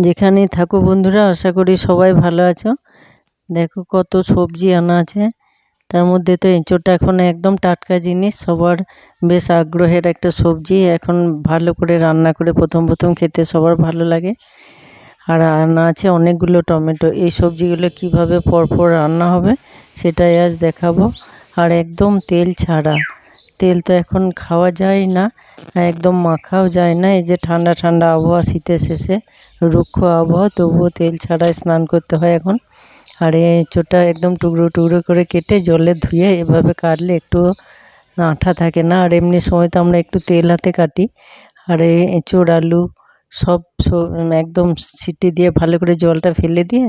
যেখানেই থাকো বন্ধুরা, আশা করি সবাই ভালো আছো। দেখো কত সবজি আনা আছে, তার মধ্যে তো এঁচোড়টা এখন একদম টাটকা জিনিস, সবার বেশ আগ্রহের একটা সবজি। এখন ভালো করে রান্না করে প্রথম প্রথম খেতে সবার ভালো লাগে। আর আনা আছে অনেকগুলো টমেটো। এই সবজিগুলো কিভাবে পরপর রান্না হবে সেটাই আজ দেখাবো। আর একদম তেল ছাড়া, তেল তো এখন খাওয়া যায় না, একদম মাখাও যায় না। এই যে ঠান্ডা ঠান্ডা আবহাওয়া, শীতের শেষে রুক্ষ আবহাওয়া, তবুও তেল ছাড়াই স্নান করতে হয় এখন। আর এই এঁচোড়টা একদম টুকরো টুকরো করে কেটে জলে ধুয়ে এভাবে কাটলে একটু আঠা থাকে না। আর এমনি সময় তো আমরা একটু তেল হাতে কাটি। আর এই এঁচোড় আলু সব একদম সিটি দিয়ে ভালো করে জলটা ফেলে দিয়ে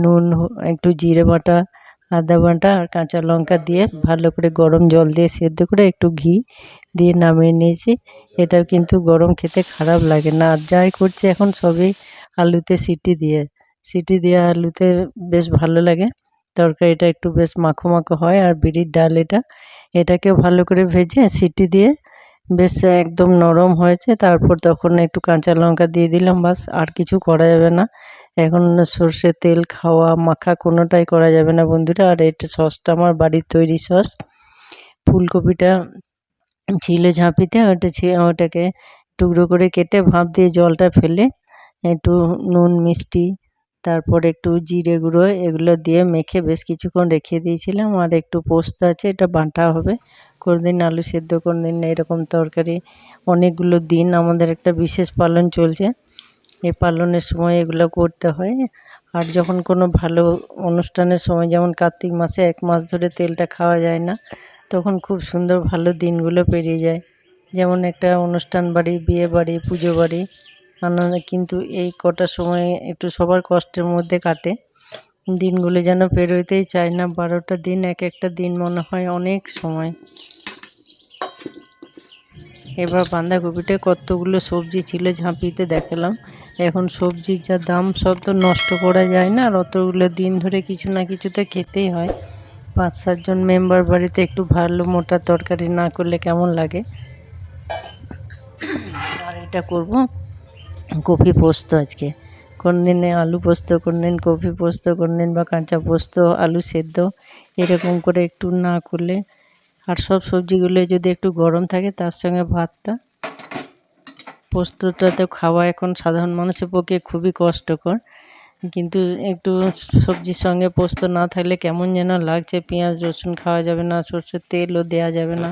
নুন, একটু জিরে বাটা, আদা বাটা আর কাঁচা লঙ্কা দিয়ে ভালো করে গরম জল দিয়ে সেদ্ধ করে একটু ঘি দিয়ে নামিয়ে নিয়েছি। এটাও কিন্তু গরম খেতে খারাপ লাগে না। আর যাই করছি এখন সবই আলুতে সিটি দিয়ে আলুতে বেশ ভালো লাগে। তরকারিটা একটু বেশ মাখো মাখো হয়। আর বিরির ডাল এটাকে ভালো করে ভেজে সিটি দিয়ে বেশ একদম নরম হয়েছে, তারপর তখন একটু কাঁচা লঙ্কা দিয়ে দিলাম, বাস। আর কিছু করা যাবে না এখন। সর্ষের তেল খাওয়া মাখা কোনোটাই করা যাবে না বন্ধুরা। আর এটা সসটা আমার বাড়ির তৈরি সস। ফুলকপিটা ছিল ঝাঁপিতে, ওটাকে টুকরো করে কেটে ভাপ দিয়ে জলটা ফেলে একটু নুন মিষ্টি তারপর একটু জিরে গুঁড়ো এগুলো দিয়ে মেখে বেশ কিছুক্ষণ রেখে দিয়েছিলাম। আর একটু পোস্ত আছে, এটা বাটা হবে। কোনোদিন আলু সেদ্ধ, কোনোদিন এরকম তরকারি। অনেকগুলো দিন আমাদের একটা বিশেষ পালন চলছে, এই পালনের সময় এগুলো করতে হয়। আর যখন কোনো ভালো অনুষ্ঠানের সময়, যেমন কার্তিক মাসে 1 মাস ধরে তেলটা খাওয়া যায় না, তখন খুব সুন্দর ভালো দিনগুলো পেরিয়ে যায়। যেমন একটা অনুষ্ঠান বাড়ি, বিয়ে বাড়ি, পুজো বাড়ি আনন্দ। কিন্তু এই কটা সময় একটু সবার কষ্টের মধ্যে কাটে, দিনগুলো যেন পেরোতেই চায় না। 12টা দিন, এক একটা দিন মনে হয় অনেক সময়। এবার বাঁধাকপিটা কতগুলো সবজি ছিল ঝাঁপিতে দেখালাম। এখন সবজির যা দাম, সব তো নষ্ট করা যায় না। আর অতগুলো দিন ধরে কিছু না কিছু তো খেতেই হয়। 5-7 জন মেম্বার বাড়িতে একটু ভালো মোটা তরকারি না করলে কেমন লাগে। আর এটা করব কপি পোস্ত আজকে। কোনদিনে আলু পোস্ত, কোনদিন কপি পোস্ত, কোনদিন বা কাঁচা পোস্ত, আলু সেদ্ধ, এরকম করে একটু না করলে। আর সব সবজিগুলো যদি একটু গরম থাকে তার সঙ্গে ভাতটা, পোস্তটা তো খাওয়া এখন সাধারণ মানুষের পক্ষে খুবই কষ্টকর। কিন্তু একটু সবজির সঙ্গে পোস্ত না থাকলে কেমন যেন লাগছে। পেঁয়াজ রসুন খাওয়া যাবে না, সরষের তেলও দেওয়া যাবে না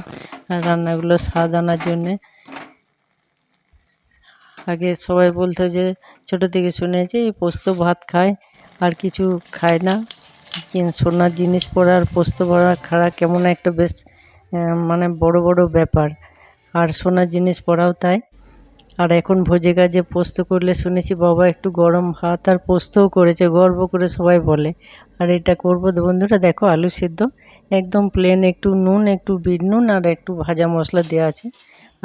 রান্নাগুলো স্বাদ আনার জন্যে। আগে সবাই বলতো যে, ছোটো থেকে শুনেছি পোস্ত ভাত খায় আর কিছু খায় না। সোনার জিনিস পরার পোস্ত ভরা খাওয়া কেমন একটা বেশ মানে বড় বড় ব্যাপার। আর সোনার জিনিস পরাও তাই। আর এখন ভোজে কাজে পোস্ত করলে শুনেছি বাবা একটু গরম ভাত আর পোস্তও করেছে, গর্ব করে সবাই বলে। আর এটা করবো বন্ধুরা, দেখো আলু সেদ্ধ একদম প্লেন, একটু নুন, একটু বিট নুন আর একটু ভাজা মশলা দেওয়া আছে।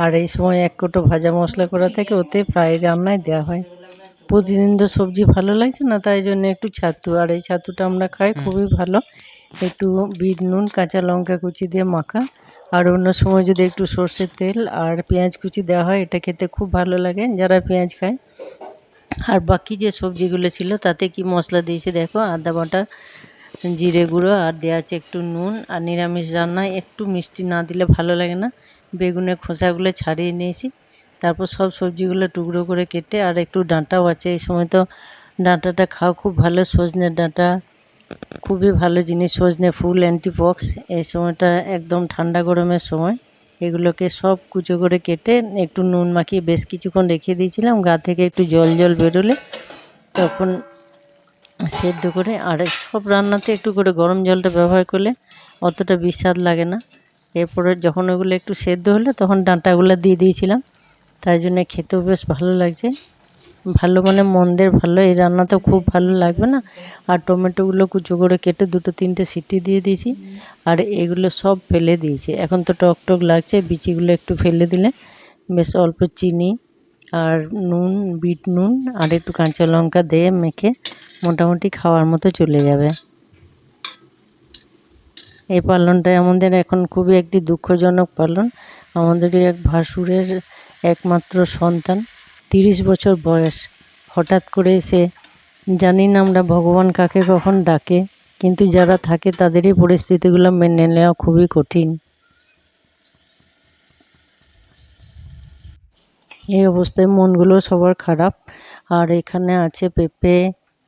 আর এই সময় 1 কোটো ভাজা মশলা করা থেকে ওতে প্রায় রান্নায় দেওয়া হয়। প্রতিদিন তো সবজি ভালো লাগছে না, তাই জন্য একটু ছাতু। আর এই ছাতুটা আমরা খাই, খুবই ভালো। একটু বিট নুন, কাঁচা লঙ্কা কুচি দিয়ে মাখা। আর অন্য সময় যদি একটু সর্ষের তেল আর পেঁয়াজ কুচি দেওয়া হয়, এটা খেতে খুব ভালো লাগে যারা পেঁয়াজ খায়। আর বাকি যে সবজিগুলো ছিল তাতে কি মশলা দিয়েছি দেখো, আদা বাটা, জিরে গুঁড়ো, আর দেওয়া আছে একটু নুন। আর নিরামিষ রান্নায় একটু মিষ্টি না দিলে ভালো লাগে না। বেগুনের খোসাগুলো ছাড়িয়ে নিয়েছি, তারপর সব সবজিগুলো টুকরো করে কেটে। আর একটু ডাঁটাও আছে, এই সময় তো ডাঁটাটা খাওয়া খুব ভালো। সজনে ডাঁটা খুবই ভালো জিনিস, সজনে ফুল অ্যান্টিপক্স। এই সময়টা একদম ঠান্ডা গরমের সময়। এগুলোকে সব কুচো করে কেটে একটু নুন মাখিয়ে বেশ কিছুক্ষণ রেখে দিয়েছিলাম। গা থেকে একটু জল জল বেরোলে তখন সেদ্ধ করে। আর সব রান্নাতে একটু করে গরম জলটা ব্যবহার করলে অতটা বিস্বাদ লাগে না। এরপরে যখন ওগুলো একটু সেদ্ধ হলো তখন ডাঁটাগুলো দিয়ে দিয়েছিলাম, তাই জন্য খেতেও বেশ ভালো লাগছে। ভালো মানে মন্দের ভালো, এই রান্না তো খুব ভালো লাগবে না। আর টমেটোগুলো কুচো করে কেটে 2-3টে সিটি দিয়ে দিয়েছি। আর এগুলো সব ফেলে দিয়েছি, এখন তো টক টক লাগছে, বিচিগুলো একটু ফেলে দিলে বেশ অল্প চিনি আর নুন, বিট নুন আর একটু কাঁচা লঙ্কা দিয়ে মেখে মোটামুটি খাওয়ার মতো চলে যাবে। এই পালনটা আমাদের এখন খুবই একটি দুঃখজনক পালন। আমাদেরই এক ভাসুরের একমাত্র সন্তান, 30 বছর বয়স, হঠাৎ করে এসে, জানি না আমরা ভগবান কাকে কখন ডাকে, কিন্তু যারা থাকে তাদেরই পরিস্থিতিগুলো মেনে নেওয়া খুবই কঠিন। এই অবস্থায় মনগুলো সবার খারাপ। আর এখানে আছে পেঁপে,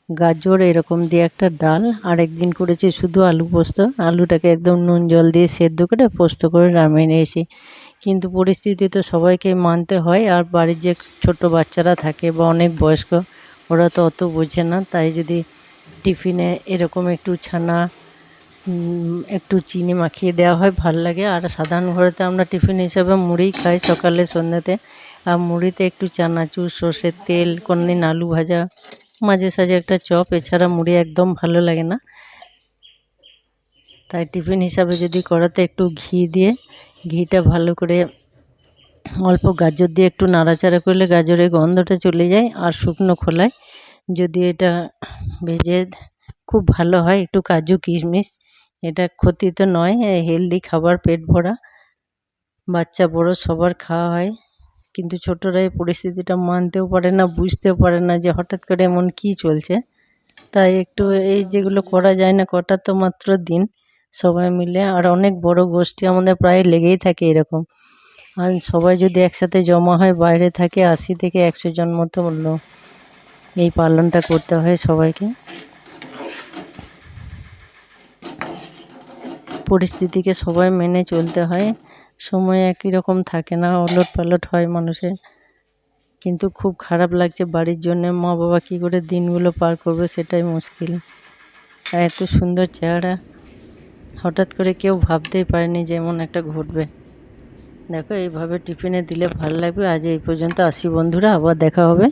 গাজর এরকম দিয়ে একটা ডাল, আর একদিন করেছি শুধু আলু পোস্ত। আলুটাকে একদম নুন জল দিয়ে সেদ্ধ করে পোস্ত করে নামিয়ে নিয়েছি। কিন্তু পরিস্থিতি তো সবাইকে মানতে হয়, আর বাড়ির যে ছোট বাচ্চারা থাকে বা অনেক বয়স্ক, ওরা তো অত বোঝে না। তাই যদি টিফিনে এরকম একটু ছানা, একটু চিনি মাখিয়ে দেওয়া হয় ভাল লাগে। আর সাধারণ ঘরেতে আমরা টিফিন হিসাবে মুড়ি খাই সকালে সন্ধ্যাতে, আর মুড়িতে একটু চানাচুর, সর্ষের তেল, কোনদিন আলু ভাজা, মাঝে সাঝে একটা চপ, এছাড়া মুড়ি একদম ভালো লাগে না। তাই টিফিন হিসাবে যদি করাতে একটু ঘি দিয়ে, ঘিটা ভালো করে অল্প গাজর দিয়ে একটু নাড়াচাড়া করলে গাজরের গন্ধটা চলে যায়। আর শুকনো খোলায় যদি এটা ভেজে খুব ভালো হয়, একটু কাজু কিশমিশ, এটা ক্ষতি তো নয়, হেলদি খাবার, পেট ভরা, বাচ্চা বড় সবার খাওয়া হয়। কিন্তু ছোটরা এই পরিস্থিতিটা মানতেও পারে না, বুঝতেও পারে না যে হঠাৎ করে এমন কী চলছে। তাই একটু এই যেগুলো করা যায় না, কটা তো মাত্র দিন সবাই মিলে, আর অনেক বড় গোষ্ঠী আমাদের প্রায় লেগেই থাকে এরকম। আর সবাই যদি একসাথে জমা হয়, বাইরে থাকে 80 থেকে 100 জন মতো লোক, এই পালনটা করতে হয় সবাইকে। পরিস্থিতিকে সবাই মেনে চলতে হয়। সময় একই রকম থাকে না, ওলট পালট হয় মানুষের। কিন্তু খুব খারাপ লাগছে বাড়ির জন্যে, মা বাবা কী করে দিনগুলো পার করবে সেটাই মুশকিল। আর এত সুন্দর চেহারা, হঠাৎ করে কেউ ভাবতেই পারেনি যে এমন একটা ঘটবে। দেখো এইভাবে টিফিনে দিলে ভালো লাগবে। আজ এই পর্যন্ত, আসি বন্ধুরা, আবার দেখা হবে।